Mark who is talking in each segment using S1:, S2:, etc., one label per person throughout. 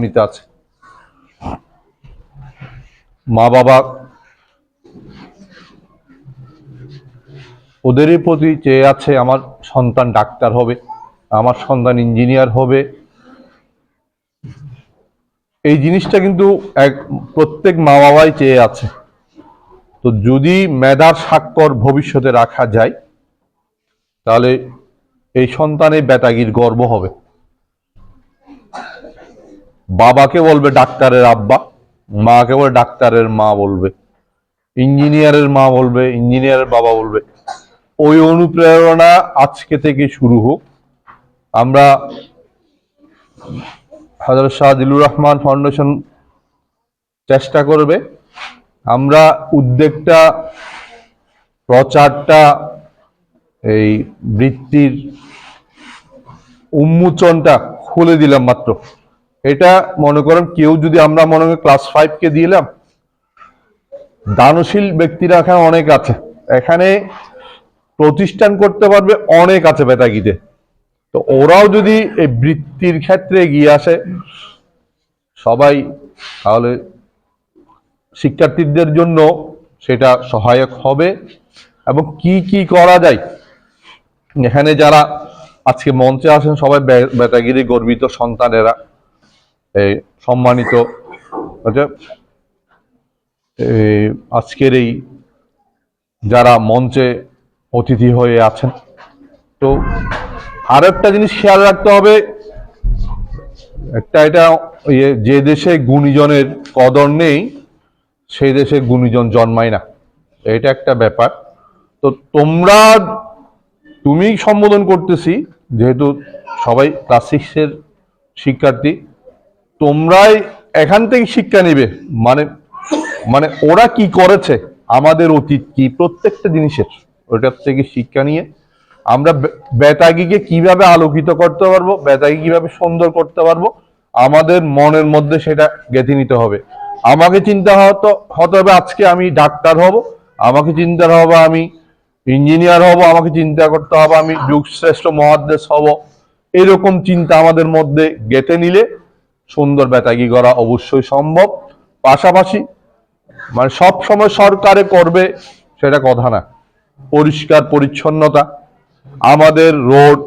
S1: নিতে আছে। মা বাবা ওদেরই প্রতি চেয়ে আছে আমার সন্তান ডাক্তার হবে, আমার সন্তান ইঞ্জিনিয়ার হবে। এই জিনিসটা কিন্তু প্রত্যেক মা বাবাই চেয়ে আছে। তো যদি মেধার স্বাক্ষর ভবিষ্যতে রাখা যায় তাহলে এই সন্তানের বেতাগির গর্ব হবে। বাবাকে বলবে ডাক্তারের আব্বা, মাকে বলবে ডাক্তারের মা বলবে, ইঞ্জিনিয়ারের মা বলবে, ইঞ্জিনিয়ারের বাবা বলবে। ওই অনুপ্রেরণা আজকে থেকে শুরু হোক। আমরা হযরত শাহ দিলুর রহমান ফাউন্ডেশন চেষ্টা করবে আমরা উদ্যোগটা, প্রচারটা, এই বৃত্তির উন্মোচনটা খুলে দিলাম মাত্র। এটা মনে করেন কেউ যদি আমরা মনে করি ক্লাস 5 কে দিলাম, দানশীল ব্যক্তিরা এখানে অনেক আছে, এখানে প্রতিষ্ঠান করতে পারবে অনেক আছে বেতাগিতে। তো ওরাও যদি এই বৃত্তির ক্ষেত্রে এগিয়ে আসে সবাই, তাহলে শিক্ষার্থীদের জন্য সেটা সহায়ক হবে। এবং কি কি করা যায়, এখানে যারা আজকে মঞ্চে আসেন সবাই বেতাগিরি গর্বিত সন্তানেরা, এই সম্মানিত আজকের এই যারা মঞ্চে অতিথি হয়ে আছেন। তো আরো একটা জিনিস খেয়াল রাখতে হবে, এটা যে দেশে গুণীজনের কদর নেই সেই দেশে গুণীজন জন্মায় না, এটা একটা ব্যাপার। তো তুমি সম্বোধন করতেছি, যেহেতু সবাই ক্লাস 6 এর শিক্ষার্থী, তোমরাই এখান থেকে শিক্ষা নিবে। মানে মানে ওরা কি করেছে, আমাদের অতীত কি, প্রত্যেকটা জিনিসের ওটার থেকে শিক্ষা নিয়ে আমরা বেতাগিকে কিভাবে আলোকিত করতে পারবো, বেতাগি কিভাবে সুন্দর করতে পারবো, আমাদের মনের মধ্যে সেটা গেঁথে নিতে হবে। আমাকে চিন্তা হতে হবে আজকে আমি ডাক্তার হব, আমাকে চিন্তা হবে আমি ইঞ্জিনিয়ার হব, আমাকে চিন্তা করতে হবে আমি যুগশ্রেষ্ঠ মহাদ্দেশ হব। এরকম চিন্তা আমাদের মধ্যে গেঁথে নিলে সুন্দর বেতাগি করা অবশ্যই সম্ভব। পাশাপাশি মানে সব সময় সরকারে করবে সেটা কথা না, পরিষ্কার পরিচ্ছন্নতা, আমাদের রোড,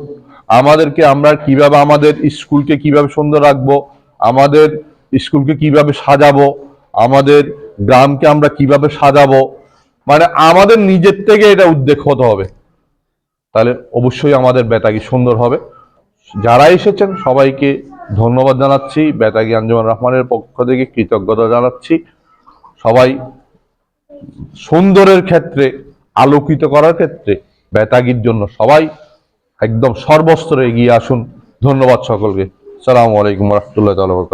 S1: আমাদেরকে আমরা কিভাবে আমাদের স্কুলকে কিভাবে সুন্দর রাখবো, আমাদের স্কুলকে কিভাবে সাজাবো, আমাদের গ্রামকে আমরা কিভাবে সাজাবো, মানে আমাদের নিজের থেকে এটা উদ্যোগ হতে হবে। তাহলে অবশ্যই আমাদের বেতাগি সুন্দর হবে। যারা এসেছেন সবাইকে ধন্যবাদ জানাচ্ছি, বেতাগি আঞ্জুমান রহমানের পক্ষ থেকে কৃতজ্ঞতা জানাচ্ছি। সবাই সুন্দরের ক্ষেত্রে, আলোকিত করার ক্ষেত্রে বেতাগির জন্য সবাই একদম সর্বস্তরে এগিয়ে আসুন। ধন্যবাদ সকলকে। আসসালামু আলাইকুম ওয়া রাহমাতুল্লাহি ওয়া বারাকাতুহু।